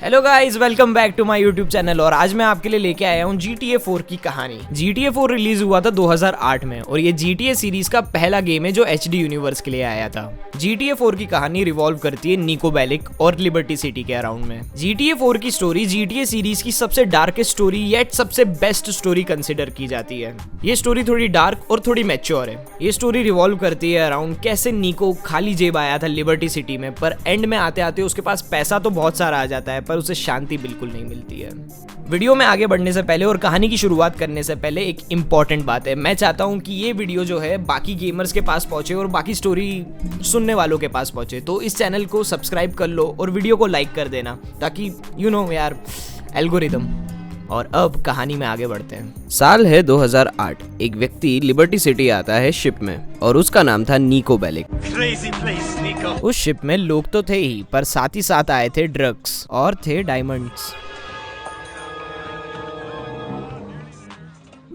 Hello guys, welcome back to my YouTube channel. और आज मैं आपके लिए लेके आया हूँ GTA 4 की कहानी। GTA 4 रिलीज हुआ था 2008 में और ये GTA सीरीज का पहला गेम है जो HD यूनिवर्स के लिए आया था। GTA 4 की कहानी रिवॉल्व करती है निको बेलिक और लिबर्टी सिटी के अराउंड में। GTA 4 की स्टोरी GTA सीरीज की सबसे डार्केस्ट स्टोरी येट सबसे बेस्ट स्टोरी कंसिडर की जाती है। ये स्टोरी थोड़ी डार्क और थोड़ी मैच्योर है। ये स्टोरी रिवॉल्व करती है अराउंड कैसे निको खाली जेब आया था लिबर्टी सिटी में, पर एंड में आते आते उसके पास पैसा तो बहुत सारा आ जाता है पर उसे शांति बिल्कुल नहीं मिलती है। वीडियो में आगे बढ़ने से पहले और कहानी की शुरुआत करने से पहले एक इम्पॉर्टेंट बात है। मैं चाहता हूं कि ये वीडियो जो है बाकी गेमर्स के पास पहुंचे और बाकी स्टोरी सुनने वालों के पास पहुंचे, तो इस चैनल को सब्सक्राइब कर लो और वीडियो को लाइक कर देना ताकि यार एल्गोरिदम। और अब कहानी में आगे बढ़ते हैं। साल है 2008। एक व्यक्ति लिबर्टी सिटी आता है शिप में और उसका नाम था निको बेलिक। उस शिप में लोग तो थे ही, पर साथ ही साथ आए थे ड्रग्स और थे डायमंड्स।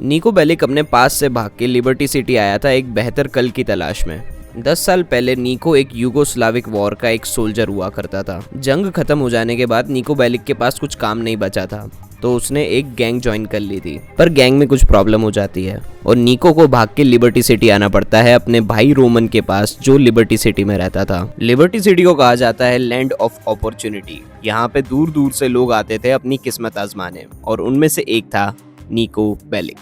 निको बेलिक अपने पास से भाग के लिबर्टी सिटी आया था एक बेहतर कल की तलाश में। 10 साल पहले निको एक यूगोस्लाविक वॉर का एक सोल्जर हुआ करता था। जंग खत्म हो जाने के बाद निको बेलिक के पास कुछ काम नहीं बचा था तो उसने एक गैंग ज्वाइन कर ली थी, पर गैंग में कुछ प्रॉब्लम हो जाती है और निको को भाग के लिबर्टी सिटी आना पड़ता है अपने भाई रोमन के पास जो लिबर्टी सिटी में रहता था। लिबर्टी सिटी को कहा जाता है लैंड ऑफ अपॉर्चुनिटी। यहाँ पे दूर दूर से लोग आते थे अपनी किस्मत आजमाने और उनमें से एक था निको बेलिक।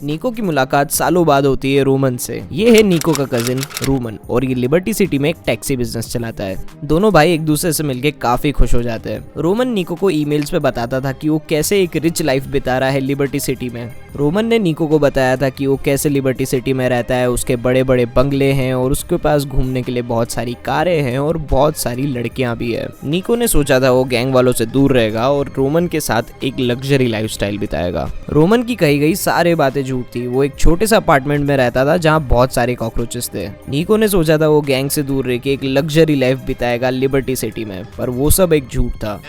निको की मुलाकात सालों बाद होती है रोमन से। ये है निको का कजिन रोमन और ये लिबर्टी सिटी में एक टैक्सी बिजनेस चलाता है। दोनों भाई एक दूसरे से मिलके काफी खुश हो जाते हैं। रोमन निको को ईमेल्स पे बताता था कि वो कैसे एक रिच लाइफ बिता रहा है लिबर्टी सिटी में। रोमन ने निको को बताया था कि वो कैसे लिबर्टी सिटी में रहता है, उसके बड़े बड़े बंगले हैं और उसके पास घूमने के लिए बहुत सारी कारें हैं और बहुत सारी लड़कियां भी है। निको ने सोचा था वो गैंग वालों से दूर रहेगा और रोमन के साथ एक लग्जरी लाइफस्टाइल बिताएगा। रोमन की कही गई सारी बातें झूठ थी। वो एक छोटे से अपार्टमेंट में रहता था जहाँ बहुत सारे कॉकरोचेस थे। निको ने सोचा था वो गैंग से दूर रह के एक लग्जरी लाइफ बिताएगा लिबर्टी सिटी में, पर वो सब एक झूठ था।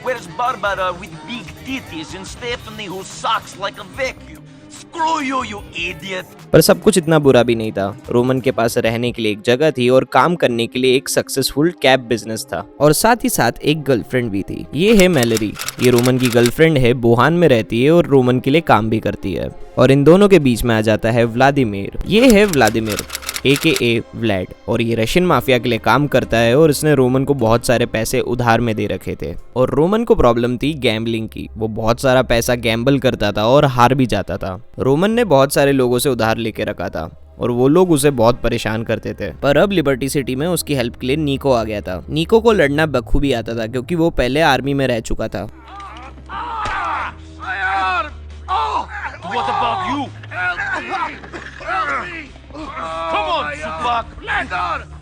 Where's Barbara with big titties and Stephanie who sucks like a vacuum? Screw you, you idiot! पर सब कुछ इतना बुरा भी नहीं था। रोमन के पास रहने के लिए एक जगह थी और काम करने के लिए एक सक्सेसफुल कैब बिजनेस था और साथ ही साथ एक गर्लफ्रेंड भी थी। ये है मैलरी। ये रोमन की गर्लफ्रेंड है, बोहान में रहती है और रोमन के लिए काम भी करती है। और इन दोनों के बीच में आ जाता है व्लादिमीर। ये है व्लादिमीर AKA व्लैड और ये रशियन माफिया के लिए काम करता है और इसने रोमन को बहुत सारे पैसे उधार में दे रखे थे और रोमन को प्रॉब्लम थी गैम्बलिंग की। वो बहुत सारा पैसा गैम्बल करता था और हार भी जाता था। रोमन ने बहुत सारे लोगों से उधार लेके रखा था और वो लोग उसे बहुत परेशान करते थे, पर अब लिबर्टी सिटी में उसकी हेल्प के लिए निको आ गया था। निको को लड़ना बखूबी आता था क्योंकि वो पहले आर्मी में रह चुका था। What about you? Come on, Tupac!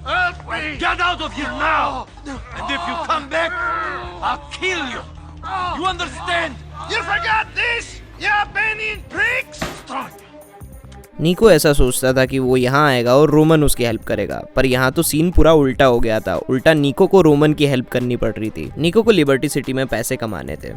Help me! Get out of here now! And if you come back, I'll kill you! You understand? You forgot this? You Albanian pricks! निको ऐसा सोचता था कि वो यहाँ आएगा और रोमन उसकी हेल्प करेगा, पर यहाँ तो सीन पूरा उल्टा हो गया था। उल्टा निको को रोमन की हेल्प करनी पड़ रही थी। निको को लिबर्टी सिटी में पैसे कमाने थे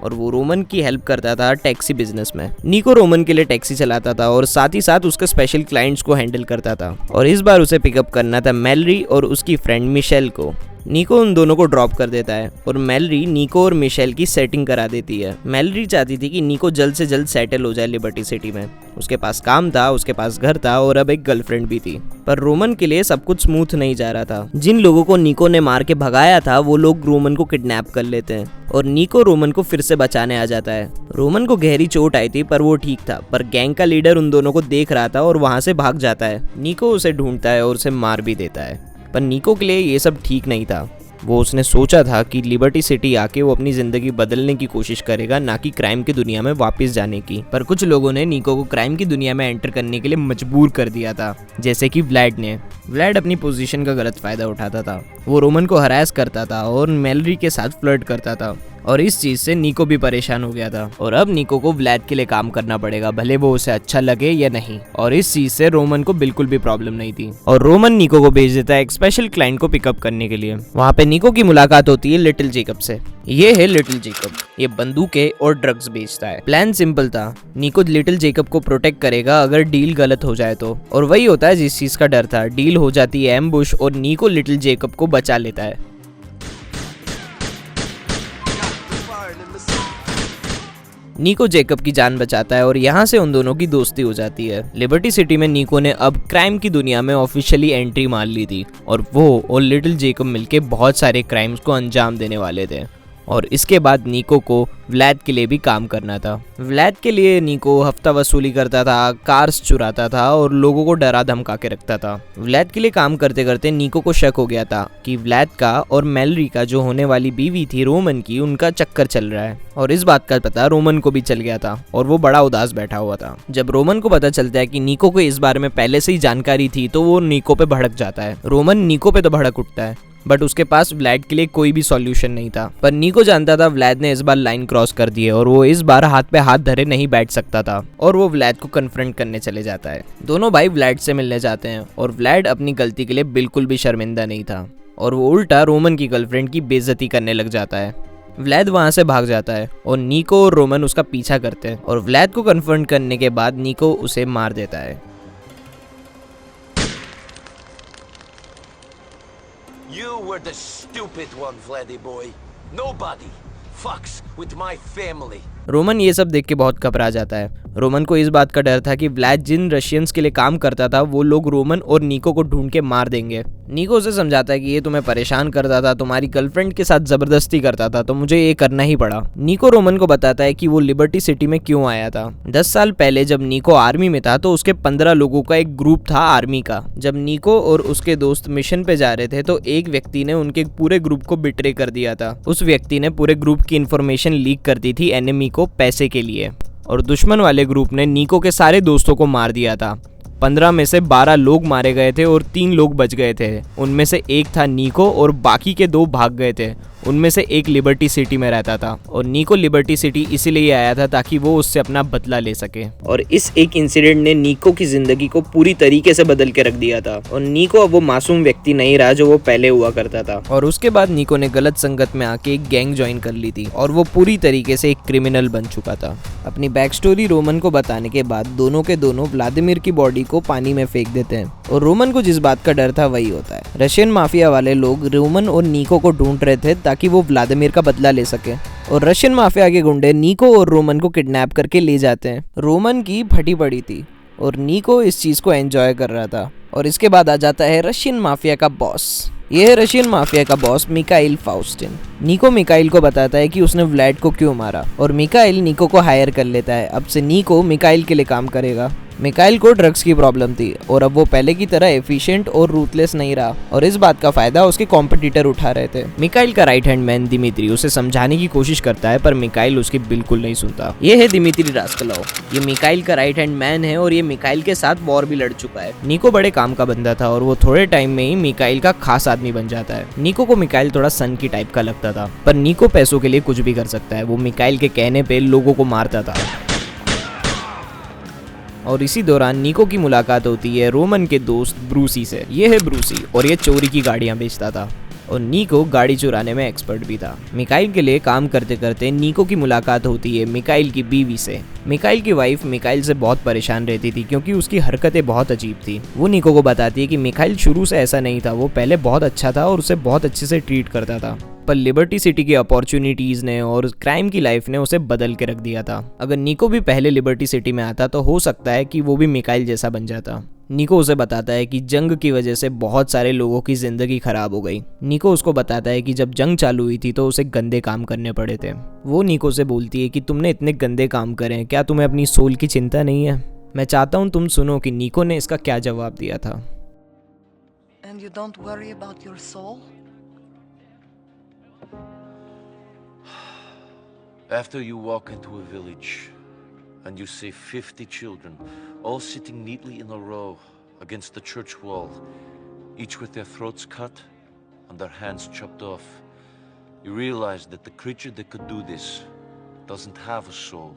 और वो रोमन की हेल्प करता था टैक्सी बिजनेस में। निको रोमन के लिए टैक्सी चलाता था और साथ ही साथ उसके स्पेशल क्लाइंट्स को हैंडल करता था। और इस बार उसे पिकअप करना था मैलरी और उसकी फ्रेंड मिशेल को। निको उन दोनों को ड्रॉप कर देता है और मैलरी निको और मिशेल की सेटिंग करा देती है। मैलरी चाहती थी कि निको जल्द से जल्द सेटल हो जाए लिबर्टी सिटी में। उसके पास काम था, उसके पास घर था और अब एक गर्लफ्रेंड भी थी, पर रोमन के लिए सब कुछ स्मूथ नहीं जा रहा था। जिन लोगों को निको ने मार के भगाया था वो लोग रोमन को किडनैप कर लेते हैं और निको रोमन को फिर से बचाने आ जाता है। रोमन को गहरी चोट आई थी पर वो ठीक था, पर गैंग का लीडर उन दोनों को देख रहा था और वहां से भाग जाता है। निको उसे ढूंढता है और उसे मार भी देता है, पर निको के लिए ये सब ठीक नहीं था। वो उसने सोचा था कि लिबर्टी सिटी आके वो अपनी जिंदगी बदलने की कोशिश करेगा, ना कि क्राइम की दुनिया में वापस जाने की। पर कुछ लोगों ने निको को क्राइम की दुनिया में एंटर करने के लिए मजबूर कर दिया था, जैसे कि व्लैड ने। व्लाड अपनी पोजीशन का गलत फायदा उठाता था। वो रोमन को हरास करता था और मैलरी के साथ फ्लर्ट करता था और इस चीज से निको भी परेशान हो गया था और अब निको को व्लाड के लिए काम करना पड़ेगा, भले वो उसे अच्छा लगे या नहीं। और इस चीज से रोमन को बिल्कुल भी प्रॉब्लम नहीं थी और रोमन निको को भेज देता है एक स्पेशल क्लाइंट को पिकअप करने के लिए। वहाँ पे निको की मुलाकात होती है लिटिल जेकब से। ये है लिटिल जेकब, ये बंदूकें और ड्रग्स बेचता है। प्लान सिंपल था, निको लिटिल जेकब को प्रोटेक्ट करेगा अगर डील गलत हो जाए तो, और वही होता है जिस चीज का डर था। डील हो जाती है एम्बुश और निको लिटिल जेकब को बचा लेता है। निको जेकब की जान बचाता है और यहाँ से उन दोनों की दोस्ती हो जाती है। लिबर्टी सिटी में निको ने अब क्राइम की दुनिया में ऑफिशियली एंट्री मार ली थी और वो और लिटिल जेकब मिलके बहुत सारे क्राइम्स को अंजाम देने वाले थे। और इसके बाद निको को व्लाद के लिए भी काम करना था। व्लाद के लिए निको हफ्ता वसूली करता था, कार्स चुराता था और लोगों को डरा धमका के रखता था। व्लाद के लिए काम करते करते निको को शक हो गया था कि व्लाद का और मैलरी का जो होने वाली बीवी थी रोमन की, उनका चक्कर चल रहा है। और इस बात का पता रोमन को भी चल गया था और वो बड़ा उदास बैठा हुआ था। जब रोमन को पता चलता है कि निको को इस बारे में पहले से ही जानकारी थी तो वो निको पे भड़क जाता है। रोमन निको पे तो भड़क उठता है बट उसके पास व्लाड के लिए कोई भी सॉल्यूशन नहीं था। पर निको जानता था व्लाद ने इस बार लाइन क्रॉस कर दी है और वो इस बार हाथ पे हाथ धरे नहीं बैठ सकता था और वो व्लाद को कन्फ्रंट करने चले जाता है। दोनों भाई व्लाड से मिलने जाते हैं और व्लाड अपनी गलती के लिए बिल्कुल भी शर्मिंदा नहीं था और वो उल्टा रोमन की गर्लफ्रेंड की बेइज्जती करने लग जाता है। व्लाद वहां से भाग जाता है और निको और रोमन उसका पीछा करते हैं और व्लाद को कन्फ्रंट करने के बाद निको उसे मार देता है। You were the stupid one, Vladdy boy. Nobody fucks with my family. Roman ये सब देख के बहुत घबरा जाता है। रोमन को इस बात का डर था कि व्लाद जिन रशियंस के लिए काम करता था वो लोग रोमन और निको को ढूंढ के मार देंगे। निको उसे समझाता है कि ये तुम्हें परेशान करता था, तुम्हारी गर्लफ्रेंड के साथ जबरदस्ती करता था, तो मुझे ये करना ही पड़ा। निको रोमन को बताता है कि वो लिबर्टी सिटी में क्यों आया था। 10 साल पहले जब निको आर्मी में था तो उसके 15 लोगों का एक ग्रुप था आर्मी का। जब निको और उसके दोस्त मिशन पे जा रहे थे तो एक व्यक्ति ने उनके पूरे ग्रुप को बिट्रे कर दिया था। उस व्यक्ति ने पूरे ग्रुप की इंफॉर्मेशन लीक कर दी थी एनिमी को पैसे के लिए और दुश्मन वाले ग्रुप ने निको के सारे दोस्तों को मार दिया था। 15 में से 12 लोग मारे गए थे और 3 लोग बच गए थे। उनमें से एक था निको और बाकी के 2 भाग गए थे। उनमें से एक लिबर्टी सिटी में रहता था और निको लिबर्टी सिटी इसीलिए आया था ताकि वो उससे अपना बदला ले सके। और इस एक इंसिडेंट ने निको की जिंदगी को पूरी तरीके से बदल के रख दिया था और निको अब वो मासूम व्यक्ति नहीं रहा जो वो पहले हुआ करता था। और उसके बाद निको ने गलत संगत में आके एक गैंग ज्वाइन कर ली थी और वो पूरी तरीके से एक क्रिमिनल बन चुका था। अपनी बैक स्टोरी रोमन को बताने के बाद दोनों के दोनों व्लादिमीर की बॉडी को पानी में फेंक देते हैं और रोमन को जिस बात का डर था वही होता है। रशियन माफिया वाले लोग रोमन और निको को ढूंढ रहे थे ताकि वो व्लादिमीर का बदला ले सके और रशियन माफिया के गुंडे निको और रोमन को किडनैप करके ले जाते हैं। रोमन की फटी पड़ी थी और निको इस चीज को एंजॉय कर रहा था। और इसके बाद आ जाता है रशियन माफिया का बॉस। ये है रशियन माफिया का बॉस मिकाइल फाउस्टिन। निको मिकाइल को बताता है कि उसने व्लाड को क्यों मारा और मिकाइल निको को हायर कर लेता है। अब से निको मिकाइल के लिए काम करेगा। मिकाइल को ड्रग्स की प्रॉब्लम थी और अब वो पहले की तरह एफिशिएंट और रूथलेस नहीं रहा और इस बात का फायदा उसके कॉम्पिटिटर उठा रहे थे। मिकाइल का राइट हैंड मैन दिमित्री उसे समझाने की कोशिश करता है पर मिकाइल उसकी बिल्कुल नहीं सुनता। ये है दिमित्री रास्कलोव, ये मिकाइल का राइट हैंड मैन है और ये मिकाइल के साथ वॉर भी लड़ चुका है। निको बड़े काम का बंदा था और वो थोड़े टाइम में ही मिकाइल का खास आदमी बन जाता है। निको को मिकाइल थोड़ा सन की टाइप का लगता था पर निको पैसों के लिए कुछ भी कर सकता है। वो मिकाइल के कहने पे लोगों को मारता था। और इसी दौरान निको की मुलाकात होती है रोमन के दोस्त ब्रूसी से। ये है ब्रूसी और ये चोरी की गाड़ियां बेचता था और निको गाड़ी चुराने में एक्सपर्ट भी था। मिकाइल के लिए काम करते करते निको की मुलाकात होती है मिकाइल की बीवी से। मिकाइल की वाइफ मिकाइल से बहुत परेशान रहती थी क्योंकि उसकी हरकतें बहुत अजीब थी। वो निको को बताती है कि मिकाइल शुरू से ऐसा नहीं था, वो पहले बहुत अच्छा था और उसे बहुत अच्छे से ट्रीट करता था पर लिबर्टी सिटी की अपॉर्चुनिटीज ने और क्राइम की लाइफ ने उसे बदल के रख दिया था। अगर निको भी पहले लिबर्टी सिटी में आता तो हो सकता है कि वो भी मिकाइल जैसा बन जाता। निको उसे बताता है कि जंग की वजह से बहुत सारे लोगों की जिंदगी खराब हो गई। निको उसको बताता है कि जब जंग चालू हुई थी तो उसे गंदे काम करने पड़े थे। वो निको से बोलती है कि तुमने इतने गंदे काम करे हैं, क्या तुम्हें अपनी सोल की चिंता नहीं है? मैं चाहता हूँ तुम सुनो कि निको ने इसका क्या जवाब दिया था। And you don't worry about your soul? After you walk into a village and you see 50 children all sitting neatly in a row against the church wall, each with their throats cut and their hands chopped off, you realize that the creature that could do this doesn't have a soul.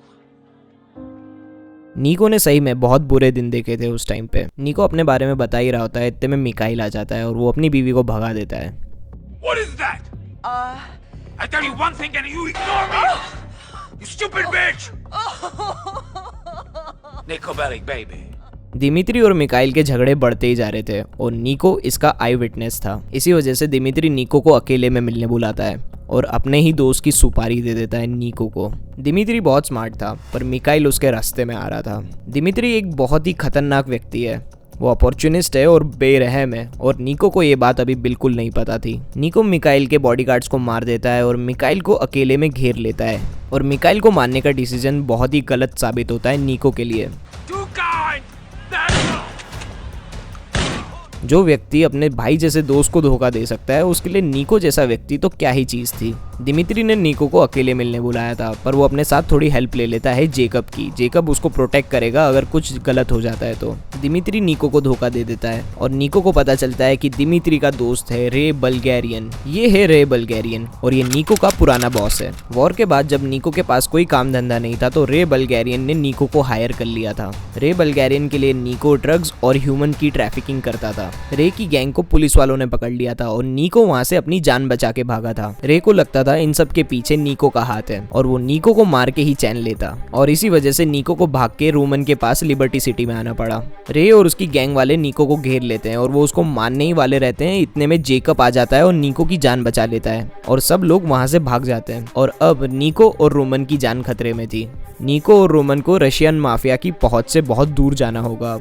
नीको ने सही में बहुत बुरे दिन देखे थे उस टाइम पे। नीको अपने बारे में बता ही रहा होता है, इतने में मिकाइल आ जाता है और वो अपनी बीवी को भगा देता है। What is that? I tell you one thing and you ignore me. You stupid bitch. Nico Bellic, baby. Dimitri और मिकाइल के झगड़े बढ़ते ही जा रहे थे और नीको इसका आई विटनेस था। इसी वजह से दिमित्री नीको को अकेले में मिलने बुलाता है और अपने ही दोस्त की सुपारी दे देता है नीको को। दिमित्री बहुत स्मार्ट था पर मिकाइल उसके रास्ते में आ रहा था। दिमित्री एक बहुत ही खतरनाक व्यक्ति है, वो अपॉर्चुनिस्ट है और बेरहम है और नीको को ये बात अभी बिल्कुल नहीं पता थी। नीको मिकाइल के बॉडीगार्ड्स को मार देता है और मिकाइल को अकेले में घेर लेता है और मिकाइल को मारने का डिसीजन बहुत ही गलत साबित होता है नीको के लिए। जो व्यक्ति अपने भाई जैसे दोस्त को धोखा दे सकता है उसके लिए नीको जैसा व्यक्ति तो क्या ही चीज़ थी। दिमित्री ने नीको को अकेले मिलने बुलाया था पर वो अपने साथ थोड़ी हेल्प ले लेता है जेकब की। जेकब उसको प्रोटेक्ट करेगा अगर कुछ गलत हो जाता है तो। दिमित्री नीको को धोखा दे देता है और नीको को पता चलता है कि दिमित्री का दोस्त है रे बल्गेरियन। ये है रे बल्गेरियन और ये नीको का पुराना बॉस है। वॉर के बाद जब नीको के पास कोई काम धंधा नहीं था तो रे बल्गेरियन ने नीको को हायर कर लिया था। रे बल्गेरियन के लिए नीको ड्रग्स और ह्यूमन की ट्रैफिकिंग करता था। रे की गैंग को पुलिस वालों ने पकड़ लिया था और नीको वहां से अपनी जान बचा के भागा था। रे को लगता था इन सब के पीछे नीको का हाथ है और वो नीको को मार के ही चैन लेता और इसी वजह से नीको को भाग के रोमन के पास लिबर्टी सिटी में आना पड़ा। रे और उसकी गैंग वाले नीको को घेर लेते हैं और वो उसको मारने ही वाले रहते हैं। इतने में जेकब आ जाता है और नीको की जान बचा लेता है और सब लोग वहां से भाग जाते हैं और अब नीको और रोमन की जान खतरे में थी। नीको और रोमन को रशियन माफिया की पहुंच से बहुत दूर जाना होगा।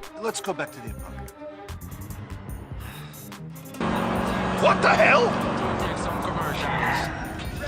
What the hell?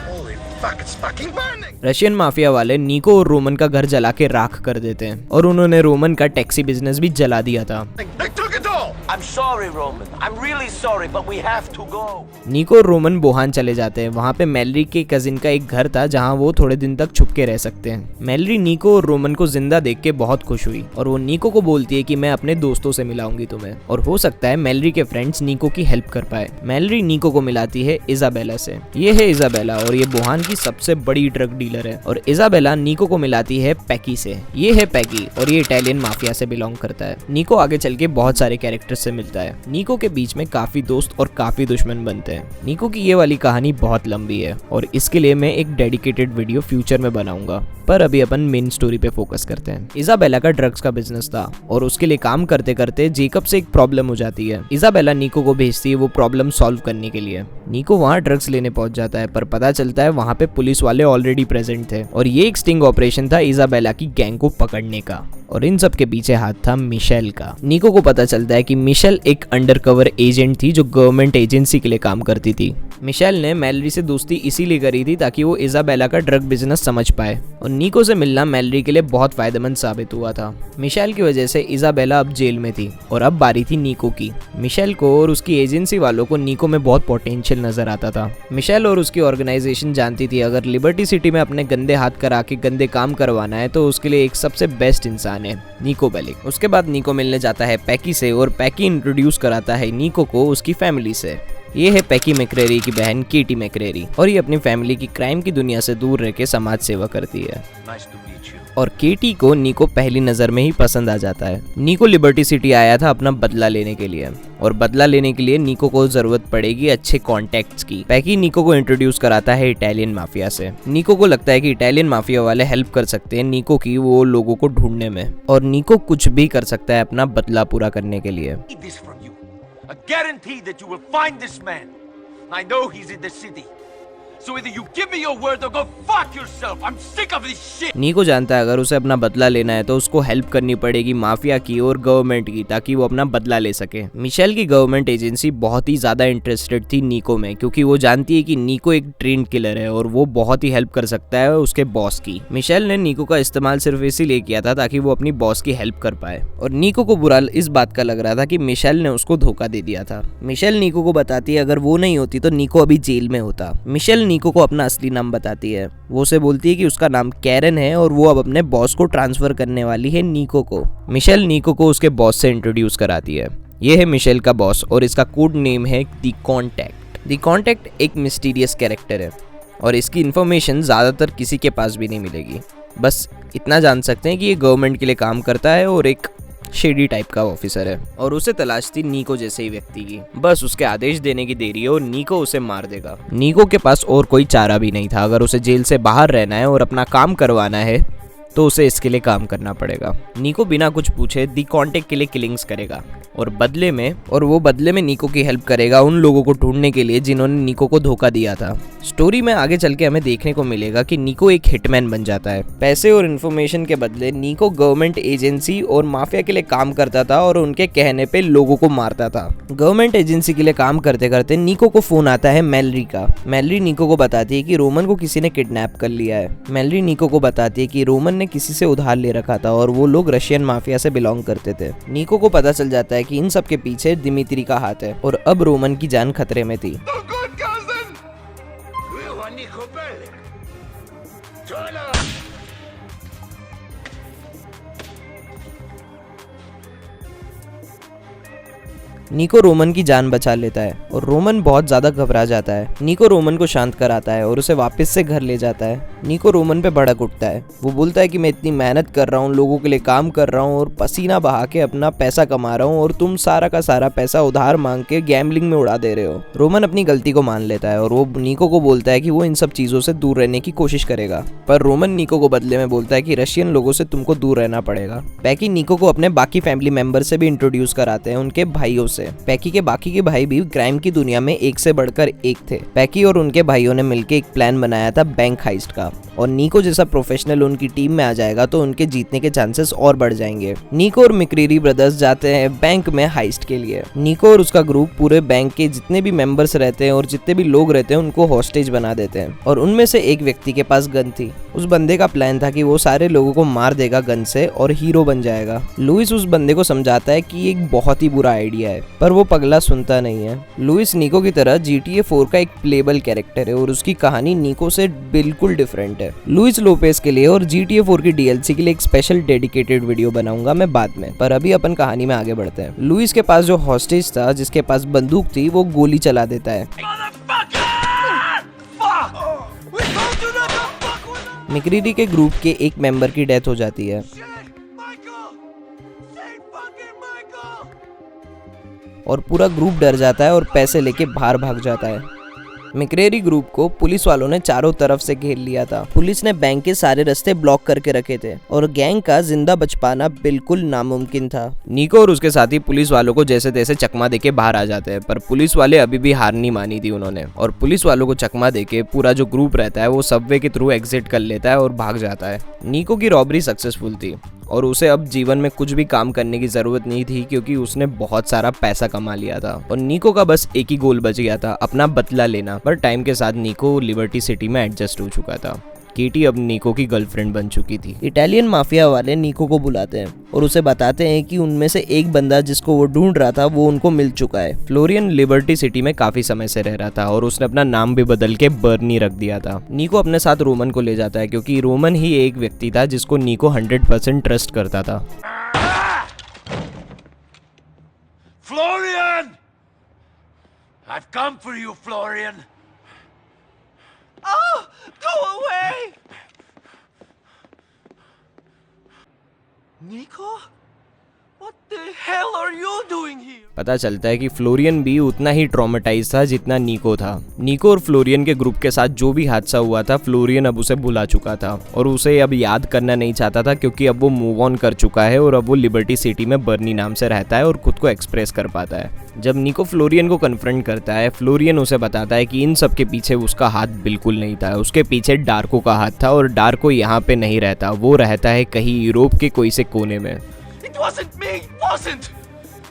Holy fuck, it's fucking burning! Russian mafia वाले नीको और रोमन का घर जला के राख कर देते हैं और उन्होंने रोमन का टैक्सी बिजनेस भी जला दिया था। They took it all! I'm sorry, Roman. I'm really sorry, but we have to go. नीको और रोमन बोहान चले जाते हैं। वहाँ पे मैलरी के कजिन का एक घर था जहाँ वो थोड़े दिन तक छुप के रह सकते हैं। मैलरी नीको और रोमन को जिंदा देख के बहुत खुश हुई और वो नीको को बोलती है कि मैं अपने दोस्तों से मिलाऊंगी तुम्हें और हो सकता है मैलरी के फ्रेंड्स नीको की हेल्प कर पाए। मैलरी नीको को मिलाती है इजाबेला से। ये है इजाबेला और ये बोहान की सबसे बड़ी ड्रग डीलर है और इजाबेला नीको को मिलाती है पैकी से। ये है पैकी और ये इटालियन माफिया से बिलोंग करता है। नीको आगे चल के बहुत सारे कैरेक्टर से मिलता है। नीको के बीच में काफी दोस्त और काफी दुश्मन बनते हैं। नीको की ये वाली कहानी बहुत लंबी है और इसके लिए मैं एक डेडिकेटेड वीडियो फ्यूचर में बनाऊंगा, पर अभी अपन मेन स्टोरी पे फोकस करते हैं। इजाबेला का ड्रग्स का बिजनेस था और उसके लिए काम करते करते जेकब से एक प्रॉब्लम हो जाती है। इजाबेला नीको को भेजती है वो प्रॉब्लम सॉल्व करने के लिए। नीको वहाँ ड्रग्स लेने पहुंच जाता है पर पता चलता है वहाँ पे पुलिस वाले ऑलरेडी प्रेजेंट थे और ये एक स्टिंग ऑपरेशन था इजाबेला की गैंग को पकड़ने का और इन सब के पीछे हाथ था मिशेल का। नीको को पता चलता है कि मिशेल एक अंडरकवर एजेंट थी जो गवर्नमेंट एजेंसी के लिए काम करती थी। मिशेल ने मैलरी से दोस्ती इसीलिए करी थी ताकि वो इजाबेला का ड्रग बिजनेस समझ पाए और नीको से मिलना मैलरी के लिए बहुत फायदेमंद साबित हुआ था। मिशेल की वजह से इजाबेला अब जेल में थी और अब बारी थी नीको की। मिशेल को और उसकी एजेंसी वालों को नीको में बहुत पोटेंशियल नजर आता था। मिशेल और उसकी ऑर्गेनाइजेशन जानती थी अगर लिबर्टी सिटी में अपने गंदे हाथ करा के गंदे काम करवाना है तो उसके लिए एक सबसे बेस्ट इंसान है नीको बेलिक। उसके बाद नीको मिलने जाता है पैकी से और पैकी इंट्रोड्यूस कराता है नीको को उसकी फैमिली से। ये है पैकी मैक्रेरी की बहन केटी मैक्रेरी और ये अपनी फैमिली की क्राइम की दुनिया से दूर रह के समाज सेवा करती है। और केटी को नीको पहली नजर में ही पसंद आ जाता है। नीको लिबर्टी सिटी आया था अपना बदला लेने के लिए और बदला लेने के लिए नीको को जरूरत पड़ेगी अच्छे कॉन्टेक्ट्स की। पैकी नीको को इंट्रोड्यूस कराता है इटालियन माफिया से। नीको को लगता है कि इटालियन माफिया वाले हेल्प कर सकते हैं नीको की वो लोगों को ढूंढने में और नीको कुछ भी कर सकता है अपना बदला पूरा करने के लिए। A guarantee that you will find this man. I know he's in the city. So either you give me your word or go fuck yourself. I'm sick of this shit. नीको जानता है अगर उसे अपना बदला लेना है तो उसको हेल्प करनी पड़ेगी माफिया की और गवर्नमेंट की ताकि वो अपना बदला ले सके। मिशेल की गवर्नमेंट एजेंसी बहुत ही ज्यादा इंटरेस्टेड थी नीको में क्योंकि वो जानती है कि नीको एक ट्रेंड किलर है और वो बहुत ही हेल्प कर सकता है उसके बॉस की। मिशेल ने नीको का इस्तेमाल सिर्फ इसीलिए किया था ताकि वो अपनी बॉस की हेल्प कर पाए और नीको को बुरा इस बात का लग रहा था कि मिशेल ने उसको धोखा दे दिया था। मिशेल नीको को बताती है अगर वो नहीं होती तो नीको अभी जेल में होता। मिशेल नीको को अपना असली नाम बताती है। वो उसे बोलती है कि उसका नाम कैरन है और वो अब अपने बॉस को ट्रांसफर करने वाली है नीको को। मिशेल नीको को उसके बॉस से इंट्रोड्यूस कराती है। ये है मिशेल का बॉस और इसका कोड नेम है द कॉन्टैक्ट। द कॉन्टैक्ट एक मिस्टीरियस कैरेक्टर है और इसकी इन्फॉर्मेशन ज़्यादातर किसी के पास भी नहीं मिलेगी। बस इतना जान सकते हैं कि ये गवर्नमेंट के लिए काम करता है और एक शेडी टाइप का ऑफिसर है और उसे तलाश थी नीको जैसे ही व्यक्ति की। बस उसके आदेश देने की देरी है और नीको उसे मार देगा। नीको के पास और कोई चारा भी नहीं था। अगर उसे जेल से बाहर रहना है और अपना काम करवाना है तो उसे इसके लिए काम करना पड़ेगा। नीको बिना कुछ पूछे दी कॉन्टैक्ट के लिए किलिंग्स करेगा और वो बदले में नीको की हेल्प करेगा उन लोगों को ढूंढने के लिए जिन्होंने नीको को धोखा दिया था। स्टोरी में आगे चल के हमें देखने को मिलेगा कि नीको एक हिटमैन बन जाता है। पैसे और इन्फॉर्मेशन के बदले नीको गवर्नमेंट एजेंसी और माफिया के लिए काम करता था और उनके कहने पे लोगों को मारता था। गवर्नमेंट एजेंसी के लिए काम करते करते नीको को फोन आता है मैलरी का। मैलरी नीको को बताती है कि रोमन को किसी ने किडनैप कर लिया है। मैलरी नीको को बताती है कि रोमन ने किसी से उधार ले रखा था और वो लोग रशियन माफिया से बिलोंग करते थे। नीको को पता चल जाता है कि इन सब के पीछे दिमित्री का हाथ है और अब रोमन की जान खतरे में थी। नीको रोमन की जान बचा लेता है और रोमन बहुत ज्यादा घबरा जाता है। नीको रोमन को शांत कराता है और उसे वापस से घर ले जाता है। नीको रोमन पे भड़क उठता है। वो बोलता है कि मैं इतनी मेहनत कर रहा हूँ, लोगों के लिए काम कर रहा हूँ और पसीना बहा के अपना पैसा कमा रहा हूँ और तुम सारा का सारा पैसा उधार मांग के गैम्बलिंग में उड़ा दे रहे हो। रोमन अपनी गलती को मान लेता है और वो नीको को बोलता है कि वो इन सब चीजों से दूर रहने की कोशिश करेगा। पर रोमन नीको को बदले में बोलता है कि रशियन लोगों से तुमको दूर रहना पड़ेगा। पैकी नीको को अपने बाकी फैमिली मेंबर से भी इंट्रोड्यूस कराते हैं, उनके भाइयों से। पैकी के बाकी के भाई भी क्राइम की दुनिया में एक से बढ़कर एक थे। पैकी और उनके भाइयों ने मिलकर एक प्लान बनाया था बैंक हाइस्ट का और नीको जैसा प्रोफेशनल उनकी टीम में आ जाएगा तो उनके जीतने के चांसेस और बढ़ जाएंगे। नीको और मिक्रीरी ब्रदर्स जाते हैं बैंक में हाइस्ट के लिए। नीको और उसका ग्रुप पूरे बैंक के जितने भी मेंबर्स रहते हैं और जितने भी लोग रहते हैं उनको हॉस्टेज बना देते हैं और उनमें से एक व्यक्ति के पास गन थी। उस बंदे का प्लान था कि वो सारे लोगों को मार देगा गन से और हीरो बन जाएगा। लुइस उस बंदे को समझाता है कि ये एक बहुत ही बुरा आइडिया है, पर वो पगला सुनता नहीं है। लुइस नीको की तरह GTA 4 का एक प्लेबल कैरेक्टर है और उसकी कहानी नीको से बिल्कुल डिफरेंट है। लुइस लोपेस के लिए और GTA 4 की DLC के लिए एक स्पेशल डेडिकेटेड वीडियो बनाऊंगा मैं बाद में, पर अभी अपन कहानी में आगे बढ़ते हैं। लुइस के पास जो हॉस्टेज था, जिसके पास बंदूक थी, वो गोली चला देता है। मिक्रीरी के ग्रुप के एक मेंबर की डेथ हो जाती है और पूरा ग्रुप डर जाता है और पैसे लेके बाहर भाग जाता है। मिक्रेरी ग्रुप को पुलिस वालों ने चारों तरफ से घेर लिया था। पुलिस ने बैंक के सारे रास्ते ब्लॉक करके रखे थे और गैंग का जिंदा बच पाना बिल्कुल नामुमकिन था। नीको और उसके साथी पुलिस वालों को जैसे तैसे चकमा देके बाहर आ जाते हैं, पर पुलिस वाले अभी भी हार नहीं मानी थी उन्होंने और पुलिस वालों को चकमा देके पूरा जो ग्रुप रहता है वो सबवे के थ्रू एग्जिट कर लेता है और भाग जाता है। नीको की रॉबरी सक्सेसफुल थी और उसे अब जीवन में कुछ भी काम करने की जरूरत नहीं थी क्योंकि उसने बहुत सारा पैसा कमा लिया था और नीको का बस एक ही गोल बच गया था, अपना बदला लेना। पर टाइम के साथ नीको लिबर्टी सिटी में एडजस्ट हो चुका था। केटी अब नीको की गर्लफ्रेंड बन चुकी थी। इटालियन माफिया वाले नीको को बुलाते हैं और उसे बताते हैं कि उनमें से एक बंदा जिसको वो ढूंढ रहा था वो उनको मिल चुका है। फ्लोरियन लिबर्टी सिटी में काफी समय से रह रहा था और उसने अपना नाम भी बदल के बर्नी रख दिया था। नीको अपने साथ रोमन को ले जाता है क्योंकि रोमन ही एक व्यक्ति था जिसको नीको 100% ट्रस्ट करता था। Florian! I've come for you, Florian. Oh, go away! Nico? What the hell are you doing here? पता चलता है कि फ्लोरियन भी उतना ही ट्रॉमेटाइज था जितना नीको था। नीको और फ्लोरियन के ग्रुप के साथ जो भी हादसा हुआ था फ्लोरियन अब उसे भुला चुका था और उसे अब याद करना नहीं चाहता था क्योंकि अब वो मूव ऑन कर चुका है और अब वो लिबर्टी सिटी में बर्नी नाम से रहता है और खुद को एक्सप्रेस कर पाता है। जब नीको फ्लोरियन को कन्फ्रंट करता है, फ्लोरियन उसे बताता है कि इन सब के पीछे उसका हाथ बिल्कुल नहीं था। उसके पीछे डार्को का हाथ था और डार्को यहाँ पे नहीं रहता, वो रहता है कहीं यूरोप के कोई से कोने में। It wasn't me! Wasn't!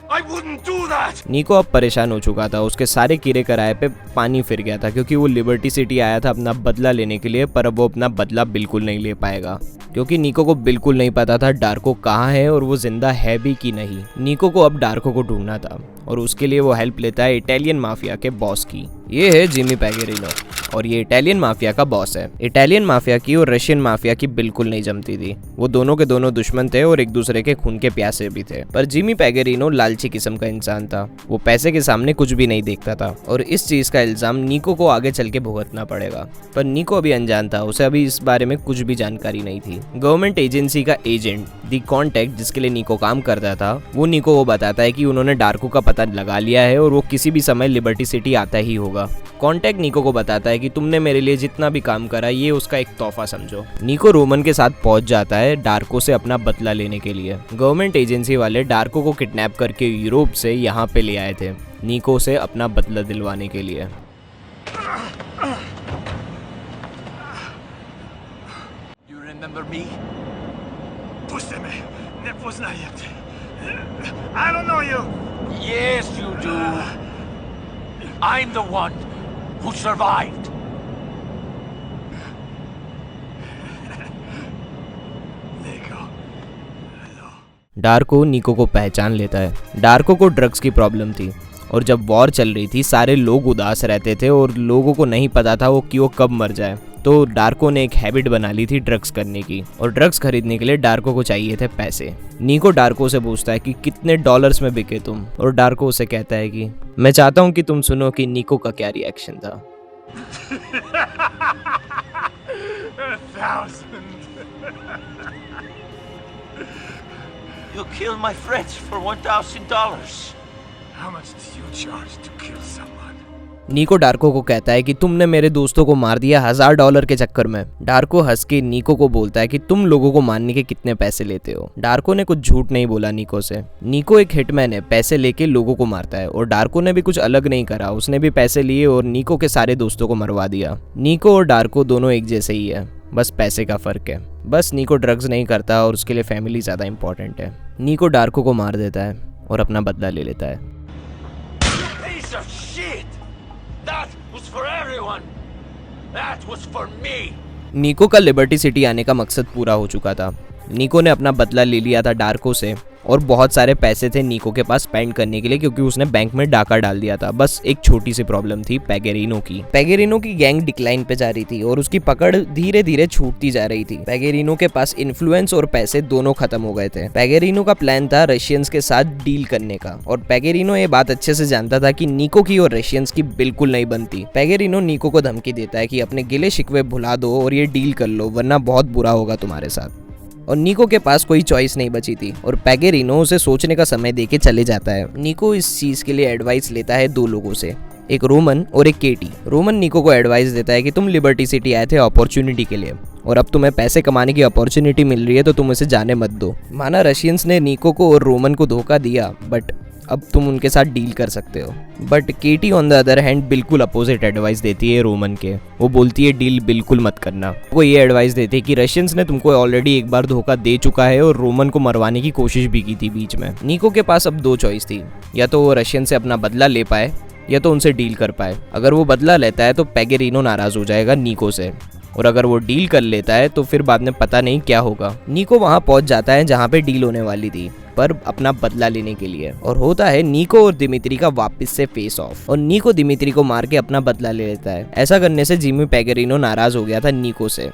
I wouldn't do that! नीको अब परेशान हो चुका था। उसके सारे कीड़े कराए पे पानी फिर गया था क्योंकि वो लिबर्टी सिटी आया था अपना बदला लेने के लिए, पर अब वो अपना बदला बिल्कुल नहीं ले पाएगा क्योंकि नीको को बिल्कुल नहीं पता था डार्को कहाँ है और वो जिंदा है भी कि नहीं। नीको को अब डार्को को ढूंढना था और उसके लिए वो हेल्प लेता है इटालियन माफिया के बॉस की। ये है जिमी पैगेरिनो। और ये इटालियन माफिया का बॉस है। इटालियन माफिया की और रशियन माफिया की बिल्कुल नहीं जमती थी। वो दोनों के दोनों दुश्मन थे और एक दूसरे के खून के प्यासे भी थे। पर जिमी पेगेरिनो लालची किस्म का इंसान था। वो पैसे के सामने कुछ भी नहीं देखता था और इस चीज का इल्जाम निको को आगे चल के भुगतना पड़ेगा। पर निको अभी अनजान था, उसे अभी इस बारे में कुछ भी जानकारी नहीं थी। गवर्नमेंट एजेंसी का एजेंट दी कॉन्टैक्ट जिसके लिए निको काम करता था, वो निको को बताता है कि उन्होंने डार्को का पता लगा लिया है और वो किसी भी समय लिबर्टी सिटी आता ही होगा। कॉन्टैक्ट निको को बताता है कि तुमने मेरे लिए जितना भी काम करा ये उसका एक तोहफा समझो। निको रोमन के साथ पहुंच जाता है डार्को से अपना बदला लेने के लिए। गवर्नमेंट एजेंसी वाले डार्को को किडनैप करके यूरोप से यहाँ पे ले आए थे निको से अपना बदला दिलवाने के लिए। You remember me? Puśćcie mnie, nie poznajecie. I don't know you. Yes, you do. I'm the one who survived. डार्को निको को पहचान लेता है। डार्को को ड्रग्स की प्रॉब्लम थी और जब वॉर चल रही थी सारे लोग उदास रहते थे और लोगों को नहीं पता था वो क्यों कब मर जाए। तो डार्को ने एक हैबिट बना ली थी ड्रग्स करने की और ड्रग्स खरीदने के लिए डार्को को चाहिए थे पैसे। निको डार्को से पूछता है कि कितने डॉलर्स में बिके तुम, और डार्को उसे कहता है कि मैं चाहता हूँ कि तुम सुनो कि निको का क्या रिएक्शन था। You killed my friends for $1,000. How much do you charge to kill someone? निको डार्को को कहता है कि तुमने मेरे दोस्तों को मार दिया $1000 के चक्कर में। डार्को हंस के निको को बोलता है कि तुम लोगों को मारने के कितने पैसे लेते हो। डार्को ने कुछ झूठ नहीं बोला निको से। निको एक हिटमैन है, पैसे लेके लोगों को मारता है और डार्को ने भी कुछ अलग नहीं करा, उसने भी पैसे लिए और निको के सारे दोस्तों को मरवा दिया। निको और डार्को दोनों एक जैसे ही है, बस पैसे का फर्क है। बस निको ड्रग्स नहीं करता और उसके लिए फैमिली ज्यादा इंपॉर्टेंट है। निको डार्को को मार देता है और अपना बदला ले लेता है। Piece of shit! That was for everyone. That was for me. निको का लिबर्टी सिटी आने का मकसद पूरा हो चुका था। निको ने अपना बदला ले लिया था डार्को से और बहुत सारे पैसे थे निको के पास स्पेंड करने के लिए क्योंकि उसने बैंक में डाका डाल दिया था। बस एक छोटी सी प्रॉब्लम थी पेगेरिनो की। पेगेरिनो की गैंग डिक्लाइन पे जा रही थी और उसकी पकड़ धीरे धीरे छूटती जा रही थी। पेगेरिनो के पास इन्फ्लुएंस और पैसे दोनों खत्म हो गए थे। पेगेरिनो का प्लान था रशियंस के साथ डील करने का और पेगेरिनो ये बात अच्छे से जानता था कि निको की और रशियंस की बिल्कुल नहीं बनती। पेगेरिनो निको को धमकी देता है कि अपने गिले शिकवे भुला दो और ये डील कर लो वरना बहुत बुरा होगा तुम्हारे साथ। और निको के पास कोई चॉइस नहीं बची थी और पेगेरिनो उसे सोचने का समय देके चले जाता है। निको इस चीज के लिए एडवाइस लेता है दो लोगों से, एक रोमन और एक केटी। रोमन निको को एडवाइस देता है कि तुम लिबर्टी सिटी आए थे अपॉर्चुनिटी के लिए और अब तुम्हें पैसे कमाने की अपॉर्चुनिटी मिल रही है तो तुम इसे जाने मत दो। माना रशियंस ने निको को और रोमन को धोखा दिया बट अब तुम उनके साथ डील कर सकते हो। But KT on the other hand बिल्कुल अपोजिट एडवाइस देती है रोमन के। वो बोलती है डील बिल्कुल मत करना। वो ये एडवाइस देती है कि रशियंस ने तुमको ऑलरेडी एक बार धोखा दे चुका है और रोमन को मरवाने की कोशिश भी की थी बीच में। निको के पास अब दो चॉइस थी, या तो वो रशियन से अपना बदला ले पाए या तो उनसे डील कर पाए। अगर वो बदला लेता है तो पेगेरिनो नाराज हो जाएगा निको से और अगर वो डील कर लेता है तो फिर बाद में पता नहीं क्या होगा। निको वहां पहुंच जाता है जहां पे डील होने वाली थी पर अपना बदला लेने के लिए और होता है निको और दिमित्री का वापस से फेस ऑफ और निको दिमित्री को मार के अपना बदला ले लेता है। ऐसा करने से जिमी पेगेरिनो नाराज हो गया था निको से।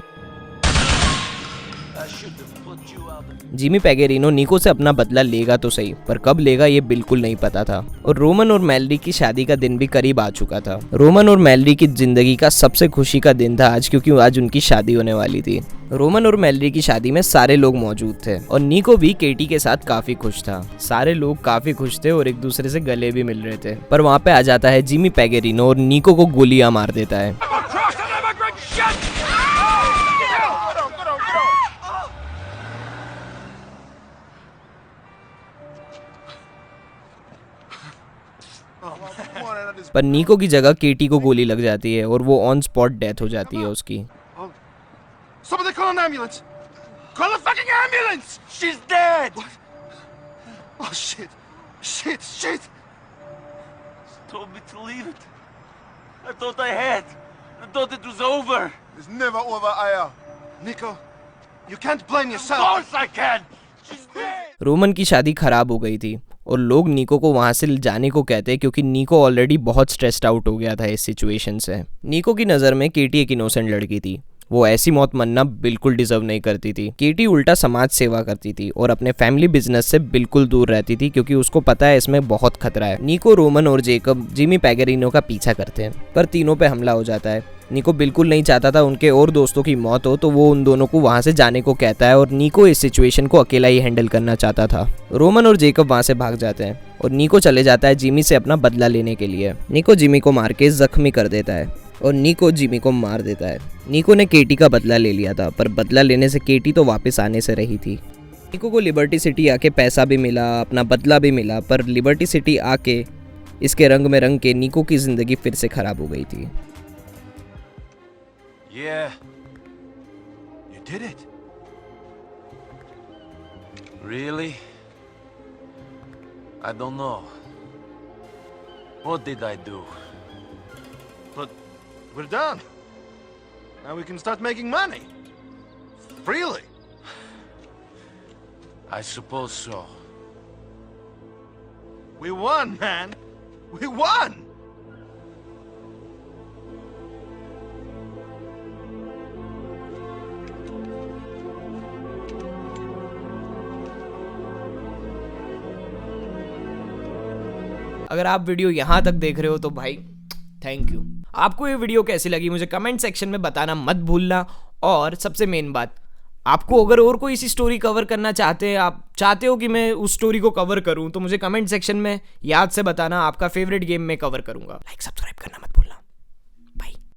जिमी पेगेरिनो निको से अपना बदला लेगा तो सही पर कब लेगा ये बिल्कुल नहीं पता था और रोमन और मैलरी की शादी का दिन भी करीब आ चुका था। रोमन और मैलरी की जिंदगी का सबसे खुशी का दिन था आज क्योंकि आज उनकी शादी होने वाली थी। रोमन और मैलरी की शादी में सारे लोग मौजूद थे और निको भी केटी के साथ काफी खुश था। सारे लोग काफी खुश थे और एक दूसरे से गले भी मिल रहे थे पर वहाँ पे आ जाता है जिमी पेगेरिनो और निको को गोलियां मार देता है। पर निको की जगह केटी को गोली लग जाती है और वो ऑन स्पॉट डेथ हो जाती है उसकी। Somebody call an ambulance! Call the fucking ambulance! She's dead! What? Oh shit! Shit! Shit! Told me to leave it. I thought I had. I thought it was over. It's never over, Aya. Nico, you can't blame yourself. Of course I can! She's dead! Roman की शादी खराब हो गई थी और लोग निको को वहाँ से जाने को कहते हैं क्योंकि निको ऑलरेडी बहुत स्ट्रेस्ड आउट हो गया था इस सिचुएशन से। निको की नज़र में केटी एक इनोसेंट लड़की थी, वो ऐसी मौत मरना बिल्कुल डिजर्व नहीं करती थी। केटी उल्टा समाज सेवा करती थी और अपने फैमिली बिजनेस से बिल्कुल दूर रहती थी क्योंकि उसको पता है इसमें बहुत खतरा है। निको, रोमन और जेकब जिमी पैगरिनो का पीछा करते हैं पर तीनों पे हमला हो जाता है। निको बिल्कुल नहीं चाहता था उनके और दोस्तों की मौत हो, तो वो उन दोनों को वहाँ से जाने को कहता है और निको इस सिचुएशन को अकेला ही हैंडल करना चाहता था। रोमन और जेकब वहाँ से भाग जाते हैं और निको चले जाता है जिमी से अपना बदला लेने के लिए। निको जिमी को मार के जख्मी कर देता है और निको जिमी को मार देता है। निको ने केटी का बदला ले लिया था पर बदला लेने से केटी तो वापस आने से रही थी। निको को लिबर्टी सिटी आके पैसा भी मिला, अपना बदला भी मिला, पर लिबर्टी सिटी आके इसके रंग में रंग के निको की जिंदगी फिर से खराब हो गई थी। Yeah, you did it. Really? I don't know. What did I do? But we're done. Now we can start making money. Freely. I suppose so. We won, man. We won! अगर आप वीडियो यहाँ तक देख रहे हो तो भाई thank you. आपको ये वीडियो कैसी लगी मुझे कमेंट सेक्शन में बताना मत भूलना। और सबसे मेन बात, आपको अगर और कोई इसी स्टोरी कवर करना चाहते हैं, आप चाहते हो कि मैं उस स्टोरी को कवर करूं, तो मुझे कमेंट सेक्शन में याद से बताना। आपका फेवरेट गेम में कवर करूंगा। लाइक सब्सक्राइब करना मत